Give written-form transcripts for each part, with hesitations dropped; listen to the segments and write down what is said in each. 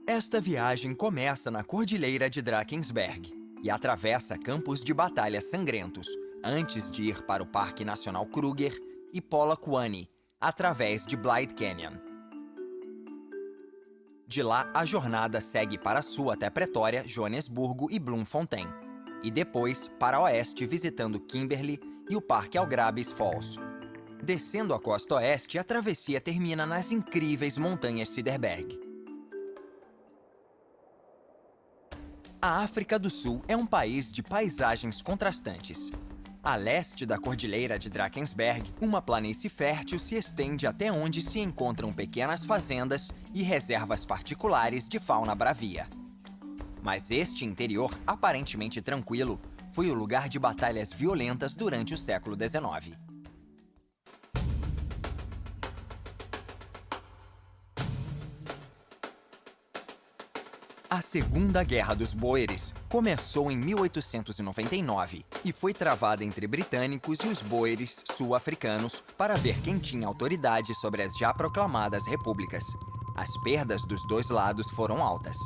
Esta viagem começa na Cordilheira de Drakensberg e atravessa campos de batalha sangrentos antes de ir para o Parque Nacional Kruger e Polokwane, através de Blythe Canyon. De lá, a jornada segue para sul até Pretória, Joanesburgo e Bloemfontein, e depois para oeste visitando Kimberley e o Parque Algrabe Falls. Descendo a costa oeste, a travessia termina nas incríveis montanhas Cederberg. A África do Sul é um país de paisagens contrastantes. A leste da Cordilheira de Drakensberg, uma planície fértil se estende até onde se encontram pequenas fazendas e reservas particulares de fauna bravia. Mas este interior, aparentemente tranquilo, foi o lugar de batalhas violentas durante o século XIX. A Segunda Guerra dos Boeres começou em 1899 e foi travada entre britânicos e os boeres sul-africanos para ver quem tinha autoridade sobre as já proclamadas repúblicas. As perdas dos dois lados foram altas.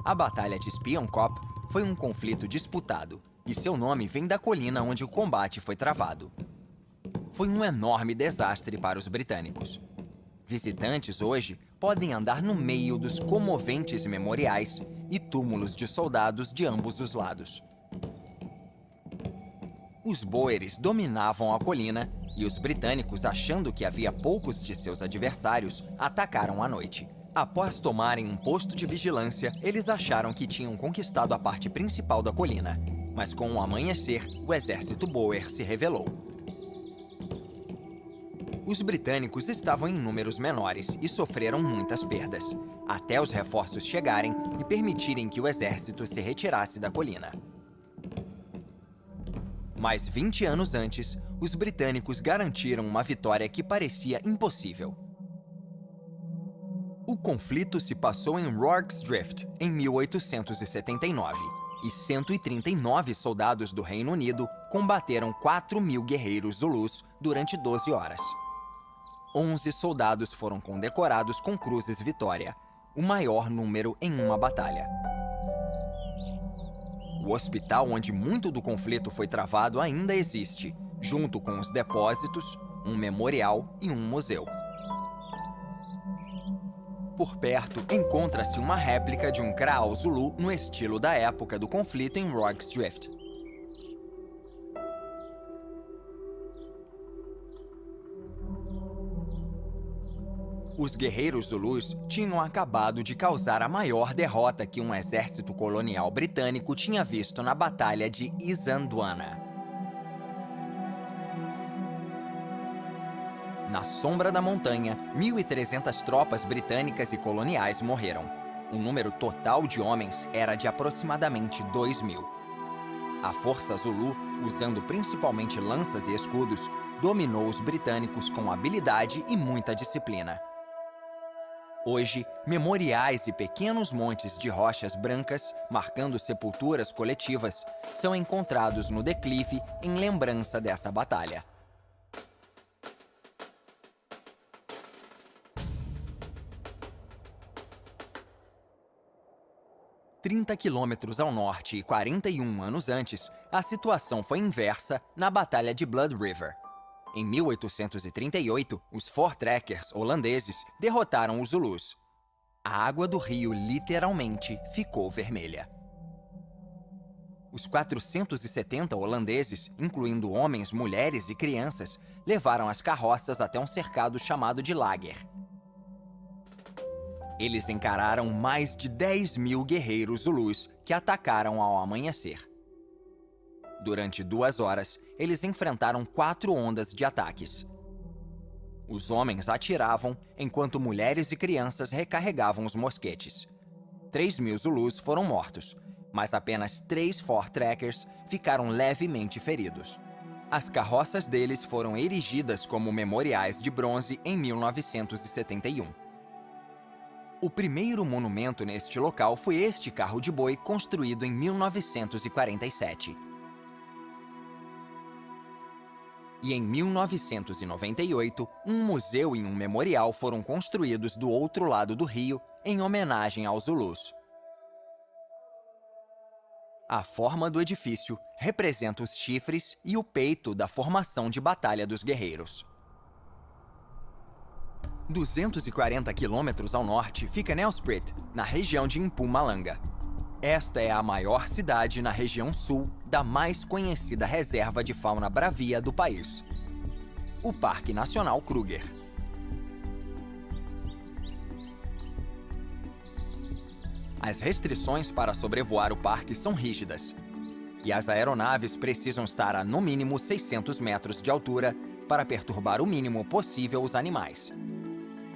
A Batalha de Spionkop foi um conflito disputado e seu nome vem da colina onde o combate foi travado. Foi um enorme desastre para os britânicos. Visitantes hoje podem andar no meio dos comoventes memoriais e túmulos de soldados de ambos os lados. Os boeres dominavam a colina e os britânicos, achando que havia poucos de seus adversários, atacaram à noite. Após tomarem um posto de vigilância, eles acharam que tinham conquistado a parte principal da colina. Mas com o amanhecer, o exército boer se revelou. Os britânicos estavam em números menores e sofreram muitas perdas, até os reforços chegarem e permitirem que o exército se retirasse da colina. Mas 20 anos antes, os britânicos garantiram uma vitória que parecia impossível. O conflito se passou em Rorke's Drift, em 1879, e 139 soldados do Reino Unido combateram 4.000 guerreiros zulus durante 12 horas. 11 soldados foram condecorados com Cruzes Vitória, o maior número em uma batalha. O hospital onde muito do conflito foi travado ainda existe, junto com os depósitos, um memorial e um museu. Por perto, encontra-se uma réplica de um Kraal Zulu no estilo da época do conflito em Rorke's Drift. Os guerreiros zulus tinham acabado de causar a maior derrota que um exército colonial britânico tinha visto na Batalha de Isandlwana. Na sombra da montanha, 1.300 tropas britânicas e coloniais morreram. O número total de homens era de aproximadamente 2.000. A força Zulu, usando principalmente lanças e escudos, dominou os britânicos com habilidade e muita disciplina. Hoje, memoriais e pequenos montes de rochas brancas, marcando sepulturas coletivas, são encontrados no declive em lembrança dessa batalha. "30 quilômetros ao norte e 41 anos antes, a situação foi inversa na Batalha de Blood River. Em 1838, os Voortrekkers holandeses derrotaram os Zulus. A água do rio literalmente ficou vermelha. Os 470 holandeses, incluindo homens, mulheres e crianças, levaram as carroças até um cercado chamado de Lager. Eles encararam mais de 10.000 guerreiros Zulus que atacaram ao amanhecer. Durante 2 horas, eles enfrentaram 4 ondas de ataques. Os homens atiravam, enquanto mulheres e crianças recarregavam os mosquetes. 3.000 Zulus foram mortos, mas apenas 3 Voortrekkers ficaram levemente feridos. As carroças deles foram erigidas como memoriais de bronze em 1971. O primeiro monumento neste local foi este carro de boi construído em 1947. E em 1998, um museu e um memorial foram construídos do outro lado do rio em homenagem aos Zulus. A forma do edifício representa os chifres e o peito da formação de batalha dos guerreiros. 240 quilômetros ao norte fica Nelspruit, na região de Mpumalanga. Esta é a maior cidade na região sul da mais conhecida reserva de fauna bravia do país, o Parque Nacional Kruger. As restrições para sobrevoar o parque são rígidas, e as aeronaves precisam estar a no mínimo 600 metros de altura para perturbar o mínimo possível os animais.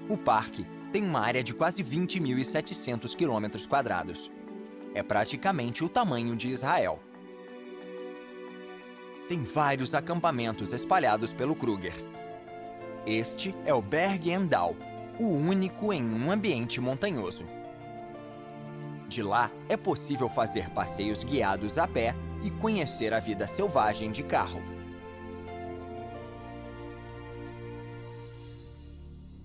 O parque tem uma área de quase 20.700 km². É praticamente o tamanho de Israel. Tem vários acampamentos espalhados pelo Kruger. Este é o Berg en Dal, o único em um ambiente montanhoso. De lá, é possível fazer passeios guiados a pé e conhecer a vida selvagem de carro.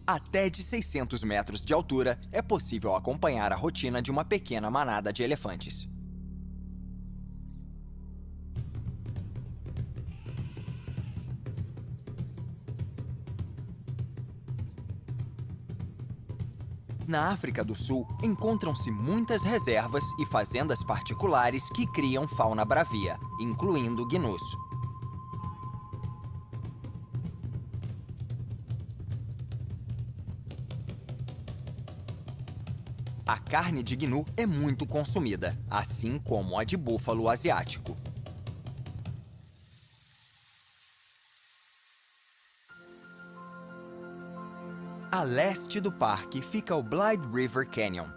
Até de 600 metros de altura, é possível acompanhar a rotina de uma pequena manada de elefantes. Na África do Sul, encontram-se muitas reservas e fazendas particulares que criam fauna bravia, incluindo gnus. A carne de gnu é muito consumida, assim como a de búfalo asiático. A leste do parque fica o Blythe River Canyon,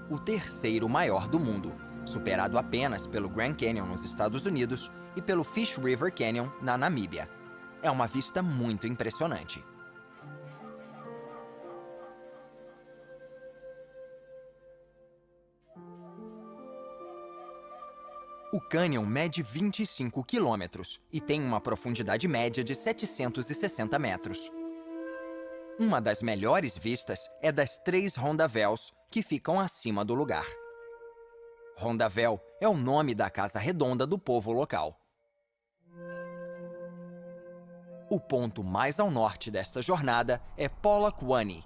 o terceiro maior do mundo, superado apenas pelo Grand Canyon nos Estados Unidos e pelo Fish River Canyon na Namíbia. É uma vista muito impressionante. O cânion mede 25 quilômetros e tem uma profundidade média de 760 metros. Uma das melhores vistas é das 3 rondavels que ficam acima do lugar. Rondavel é o nome da casa redonda do povo local. O ponto mais ao norte desta jornada é Polokwane,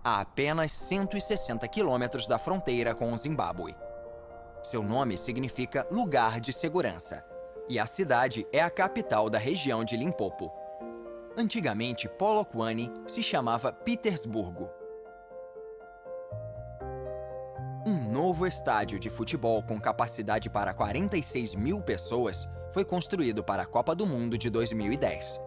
a apenas 160 quilômetros da fronteira com o Zimbábue. Seu nome significa lugar de segurança, e a cidade é a capital da região de Limpopo. Antigamente, Polokwane se chamava Pietersburgo. Um novo estádio de futebol com capacidade para 46 mil pessoas foi construído para a Copa do Mundo de 2010.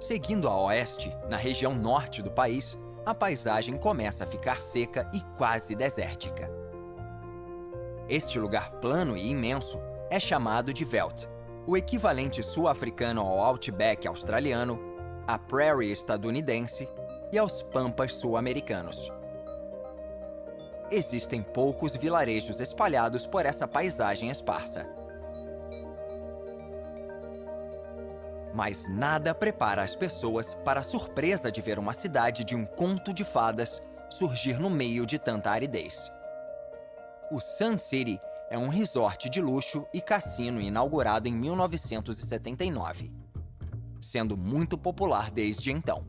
Seguindo a oeste, na região norte do país, a paisagem começa a ficar seca e quase desértica. Este lugar plano e imenso é chamado de Veldt, o equivalente sul-africano ao Outback australiano, à Prairie estadunidense e aos Pampas sul-americanos. Existem poucos vilarejos espalhados por essa paisagem esparsa. Mas nada prepara as pessoas para a surpresa de ver uma cidade de um conto de fadas surgir no meio de tanta aridez. O Sun City é um resort de luxo e cassino inaugurado em 1979, sendo muito popular desde então.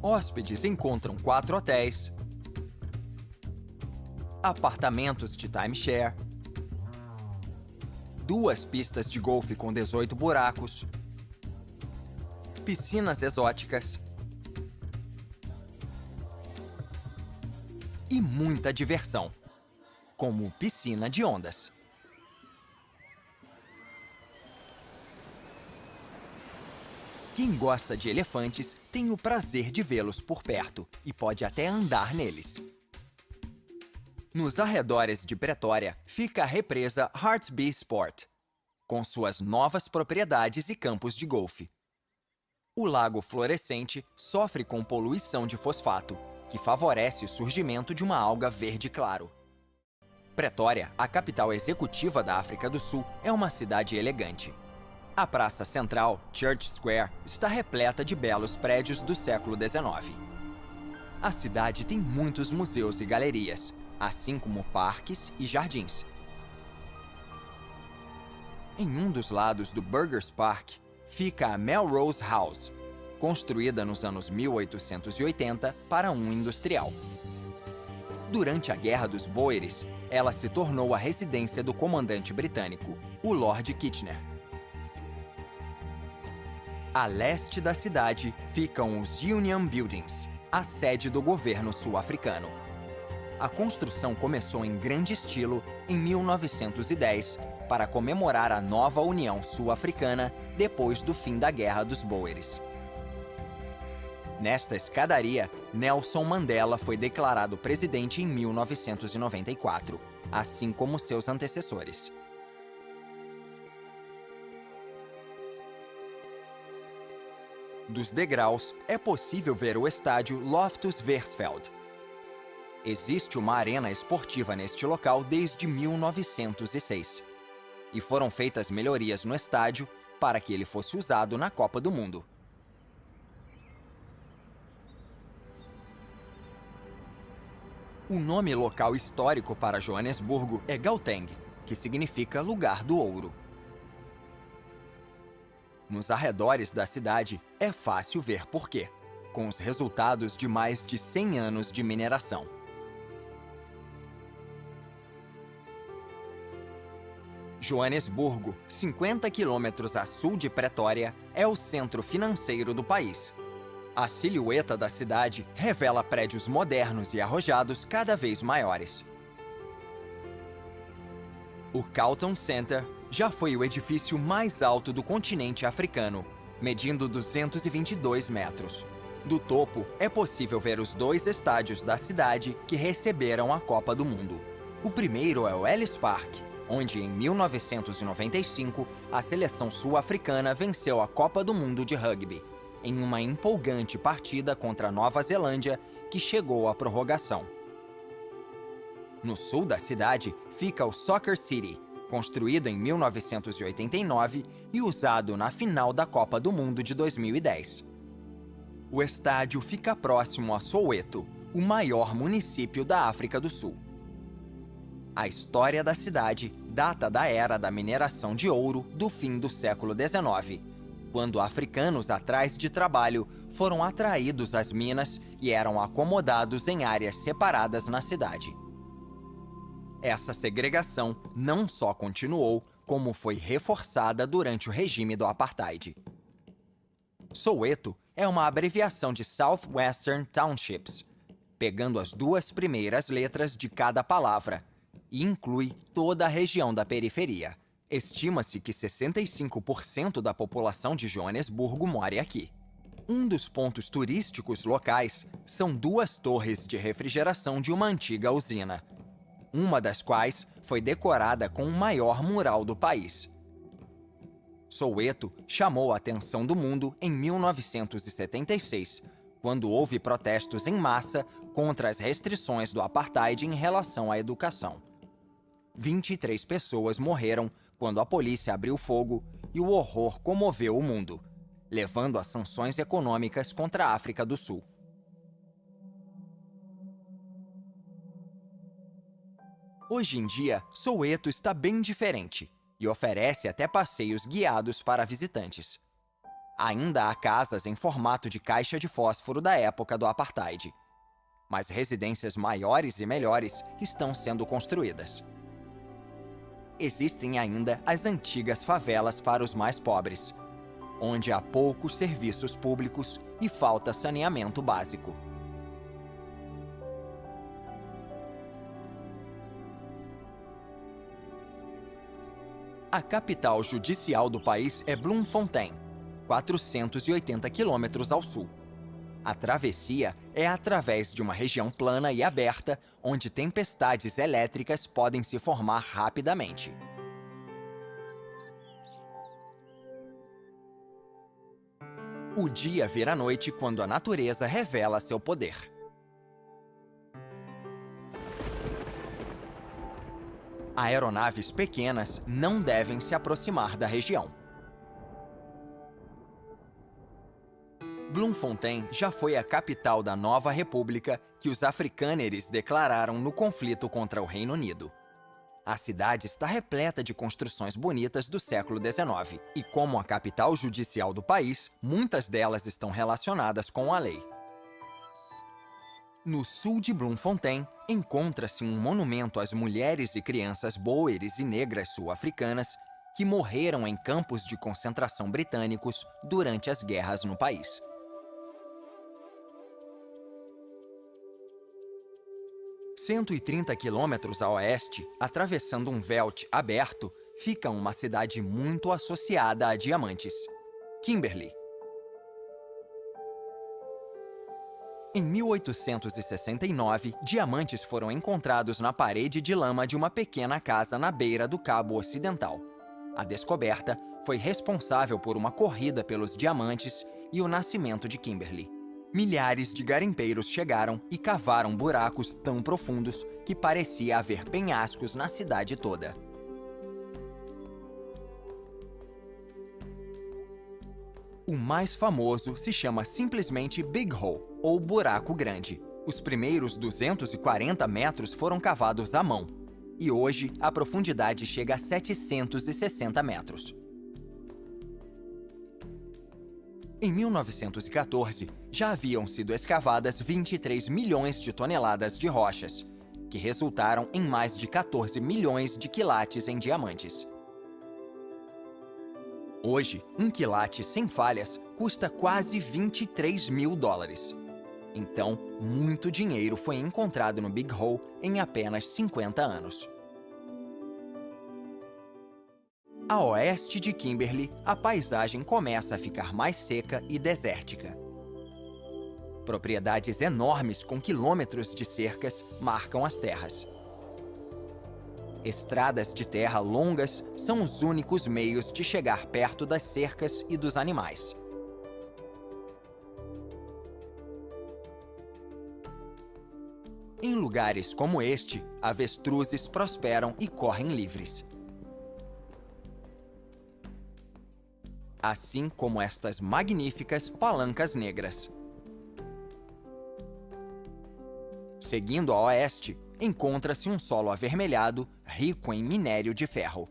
Hóspedes encontram 4 hotéis, apartamentos de timeshare, 2 pistas de golfe com 18 buracos, piscinas exóticas e muita diversão, como piscina de ondas. Quem gosta de elefantes tem o prazer de vê-los por perto e pode até andar neles. Nos arredores de Pretória fica a represa Hartsby Sport, com suas novas propriedades e campos de golfe. O lago Florescente sofre com poluição de fosfato que favorece o surgimento de uma alga verde claro. Pretória, a capital executiva da África do Sul, é uma cidade elegante. A praça central, Church Square, está repleta de belos prédios do século XIX. A cidade tem muitos museus e galerias, assim como parques e jardins. Em um dos lados do Burgers Park fica a Melrose House, construída nos anos 1880 para um industrial. Durante a Guerra dos Boeres, ela se tornou a residência do comandante britânico, o Lord Kitchener. A leste da cidade ficam os Union Buildings, a sede do governo sul-africano. A construção começou em grande estilo em 1910 para comemorar a nova União Sul-Africana depois do fim da Guerra dos Boeres. Nesta escadaria, Nelson Mandela foi declarado presidente em 1994, assim como seus antecessores. Dos degraus, é possível ver o estádio Loftus Versfeld. Existe uma arena esportiva neste local desde 1906. E foram feitas melhorias no estádio para que ele fosse usado na Copa do Mundo. O nome local histórico para Joanesburgo é Gauteng, que significa lugar do ouro. Nos arredores da cidade é fácil ver por quê, com os resultados de mais de 100 anos de mineração. Joanesburgo, 50 quilômetros a sul de Pretória, é o centro financeiro do país. A silhueta da cidade revela prédios modernos e arrojados cada vez maiores. O Carlton Center já foi o edifício mais alto do continente africano, medindo 222 metros. Do topo, é possível ver os dois estádios da cidade que receberam a Copa do Mundo. O primeiro é o Ellis Park, onde em 1995 a seleção sul-africana venceu a Copa do Mundo de Rugby, em uma empolgante partida contra a Nova Zelândia que chegou à prorrogação. No sul da cidade fica o Soccer City, construído em 1989 e usado na final da Copa do Mundo de 2010. O estádio fica próximo a Soweto, o maior município da África do Sul. A história da cidade data da era da mineração de ouro do fim do século XIX, quando africanos atrás de trabalho foram atraídos às minas e eram acomodados em áreas separadas na cidade. Essa segregação não só continuou, como foi reforçada durante o regime do Apartheid. Soweto é uma abreviação de Southwestern Townships, pegando as duas primeiras letras de cada palavra, e inclui toda a região da periferia. Estima-se que 65% da população de Joanesburgo mora aqui. Um dos pontos turísticos locais são duas torres de refrigeração de uma antiga usina, uma das quais foi decorada com o maior mural do país. Soweto chamou a atenção do mundo em 1976, quando houve protestos em massa contra as restrições do apartheid em relação à educação. 23 pessoas morreram quando a polícia abriu fogo e o horror comoveu o mundo, levando a sanções econômicas contra a África do Sul. Hoje em dia, Soweto está bem diferente e oferece até passeios guiados para visitantes. Ainda há casas em formato de caixa de fósforo da época do apartheid, mas residências maiores e melhores estão sendo construídas. Existem ainda as antigas favelas para os mais pobres, onde há poucos serviços públicos e falta saneamento básico. A capital judicial do país é Bloemfontein, 480 quilômetros ao sul. A travessia é através de uma região plana e aberta, onde tempestades elétricas podem se formar rapidamente. O dia vira noite quando a natureza revela seu poder. Aeronaves pequenas não devem se aproximar da região. Bloemfontein já foi a capital da nova república que os africâneres declararam no conflito contra o Reino Unido. A cidade está repleta de construções bonitas do século XIX e, como a capital judicial do país, muitas delas estão relacionadas com a lei. No sul de Bloemfontein, encontra-se um monumento às mulheres e crianças boeres e negras sul-africanas que morreram em campos de concentração britânicos durante as guerras no país. Cento e 30 quilômetros a oeste, atravessando um véu aberto, fica uma cidade muito associada a diamantes: Kimberley. Em 1869, diamantes foram encontrados na parede de lama de uma pequena casa na beira do Cabo Ocidental. A descoberta foi responsável por uma corrida pelos diamantes e o nascimento de Kimberley. Milhares de garimpeiros chegaram e cavaram buracos tão profundos que parecia haver penhascos na cidade toda. O mais famoso se chama simplesmente Big Hole, ou Buraco Grande. Os primeiros 240 metros foram cavados à mão, e hoje a profundidade chega a 760 metros. Em 1914, já haviam sido escavadas 23 milhões de toneladas de rochas, que resultaram em mais de 14 milhões de quilates em diamantes. Hoje, um quilate sem falhas custa quase 23 mil dólares. Então, muito dinheiro foi encontrado no Big Hole em apenas 50 anos. A oeste de Kimberley, a paisagem começa a ficar mais seca e desértica. Propriedades enormes com quilômetros de cercas marcam as terras. Estradas de terra longas são os únicos meios de chegar perto das cercas e dos animais. Em lugares como este, avestruzes prosperam e correm livres. Assim como estas magníficas palancas negras. Seguindo a oeste, encontra-se um solo avermelhado, rico em minério de ferro.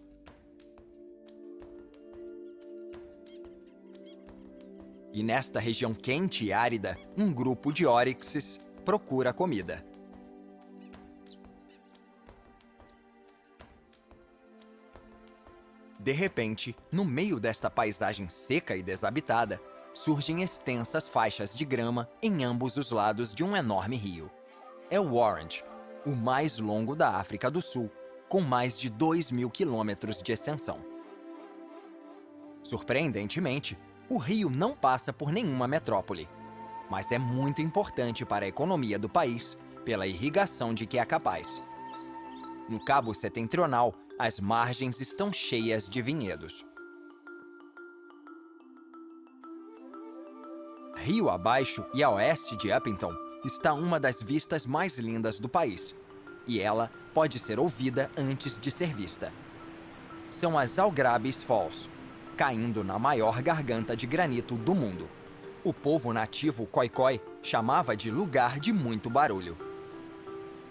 E nesta região quente e árida, um grupo de oryxes procura comida. De repente, no meio desta paisagem seca e desabitada, surgem extensas faixas de grama em ambos os lados de um enorme rio. É o Orange, o mais longo da África do Sul, com mais de 2.000 quilômetros de extensão. Surpreendentemente, o rio não passa por nenhuma metrópole, mas é muito importante para a economia do país pela irrigação de que é capaz. No Cabo Setentrional, as margens estão cheias de vinhedos. Rio abaixo e a oeste de Upington está uma das vistas mais lindas do país, e ela pode ser ouvida antes de ser vista. São as Algrabes Falls, caindo na maior garganta de granito do mundo. O povo nativo Khoikhoi chamava de lugar de muito barulho.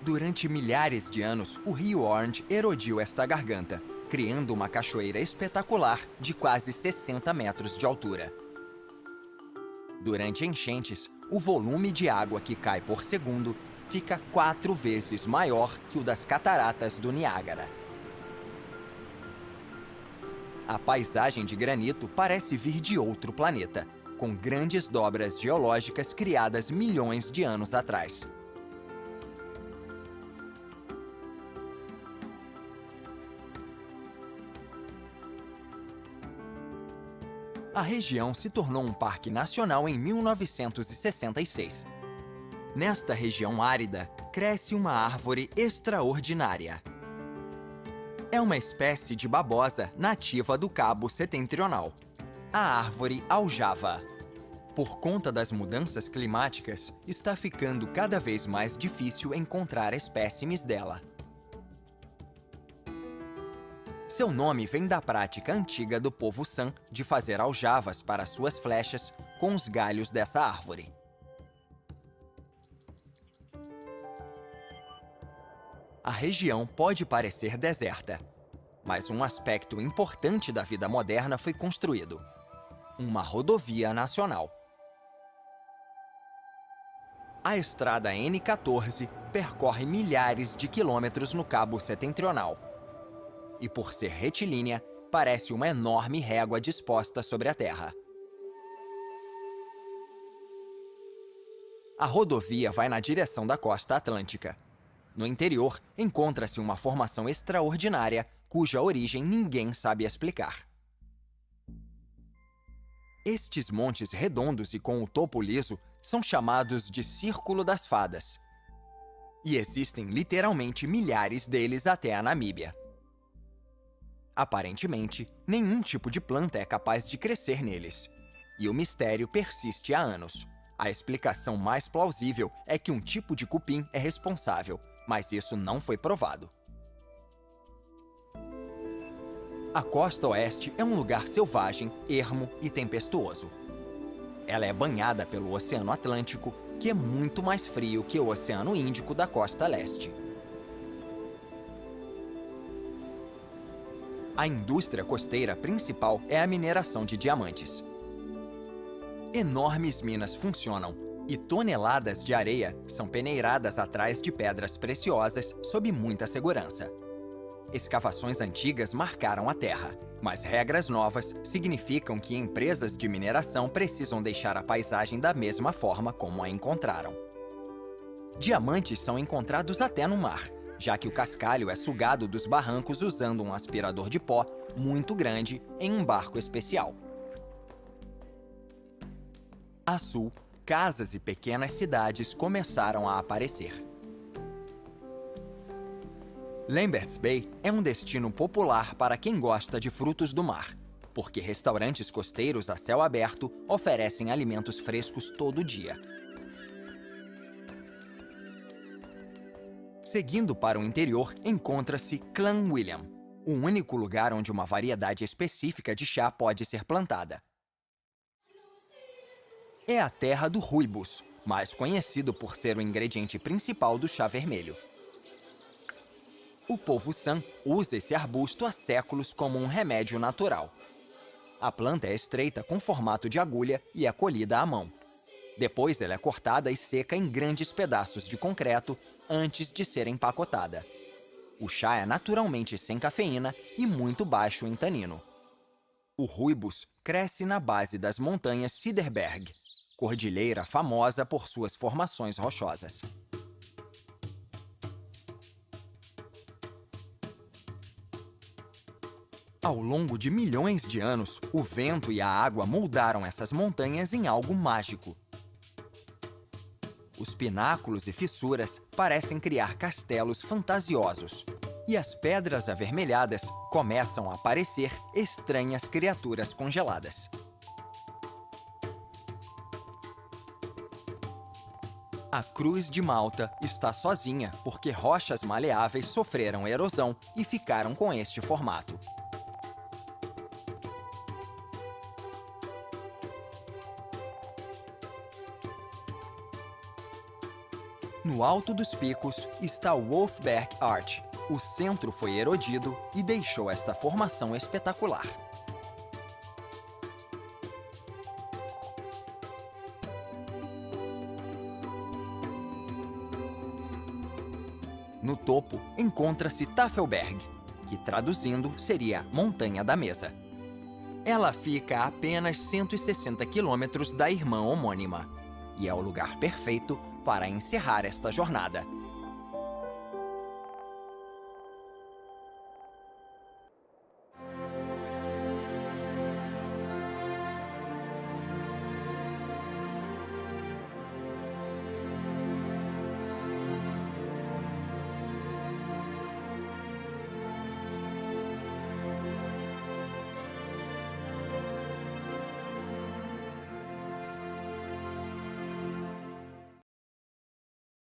Durante milhares de anos, o rio Orange erodiu esta garganta, criando uma cachoeira espetacular de quase 60 metros de altura. Durante enchentes, o volume de água que cai por segundo fica 4 vezes maior que o das cataratas do Niágara. A paisagem de granito parece vir de outro planeta, com grandes dobras geológicas criadas milhões de anos atrás. A região se tornou um parque nacional em 1966. Nesta região árida, cresce uma árvore extraordinária. É uma espécie de babosa nativa do Cabo Setentrional, a árvore aljava. Por conta das mudanças climáticas, está ficando cada vez mais difícil encontrar espécimes dela. Seu nome vem da prática antiga do povo San de fazer aljavas para suas flechas com os galhos dessa árvore. A região pode parecer deserta, mas um aspecto importante da vida moderna foi construído: uma rodovia nacional. A estrada N14 percorre milhares de quilômetros no cabo setentrional. E por ser retilínea, parece uma enorme régua disposta sobre a terra. A rodovia vai na direção da costa atlântica. No interior, encontra-se uma formação extraordinária, cuja origem ninguém sabe explicar. Estes montes redondos e com o topo liso são chamados de Círculo das Fadas. E existem literalmente milhares deles até a Namíbia. Aparentemente, nenhum tipo de planta é capaz de crescer neles. E o mistério persiste há anos. A explicação mais plausível é que um tipo de cupim é responsável, mas isso não foi provado. A costa oeste é um lugar selvagem, ermo e tempestuoso. Ela é banhada pelo Oceano Atlântico, que é muito mais frio que o Oceano Índico da costa leste. A indústria costeira principal é a mineração de diamantes. Enormes minas funcionam e toneladas de areia são peneiradas atrás de pedras preciosas sob muita segurança. Escavações antigas marcaram a terra, mas regras novas significam que empresas de mineração precisam deixar a paisagem da mesma forma como a encontraram. Diamantes são encontrados até no mar, já que o cascalho é sugado dos barrancos usando um aspirador de pó muito grande em um barco especial. A sul, casas e pequenas cidades começaram a aparecer. Lambert's Bay é um destino popular para quem gosta de frutos do mar, porque restaurantes costeiros a céu aberto oferecem alimentos frescos todo dia. Seguindo para o interior, encontra-se Clan William, o único lugar onde uma variedade específica de chá pode ser plantada. É a terra do rooibos, mais conhecido por ser o ingrediente principal do chá vermelho. O povo San usa esse arbusto há séculos como um remédio natural. A planta é estreita com formato de agulha e é colhida à mão. Depois ela é cortada e seca em grandes pedaços de concreto antes de ser empacotada. O chá é naturalmente sem cafeína e muito baixo em tanino. O rooibos cresce na base das montanhas Cederberg, cordilheira famosa por suas formações rochosas. Ao longo de milhões de anos, o vento e a água moldaram essas montanhas em algo mágico. Os pináculos e fissuras parecem criar castelos fantasiosos, e as pedras avermelhadas começam a parecer estranhas criaturas congeladas. A Cruz de Malta está sozinha porque rochas maleáveis sofreram erosão e ficaram com este formato. No alto dos picos está o Wolfberg Arch. O centro foi erodido e deixou esta formação espetacular. No topo encontra-se Tafelberg, que traduzindo seria Montanha da Mesa. Ela fica a apenas 160 quilômetros da irmã homônima e é o lugar perfeito para encerrar esta jornada.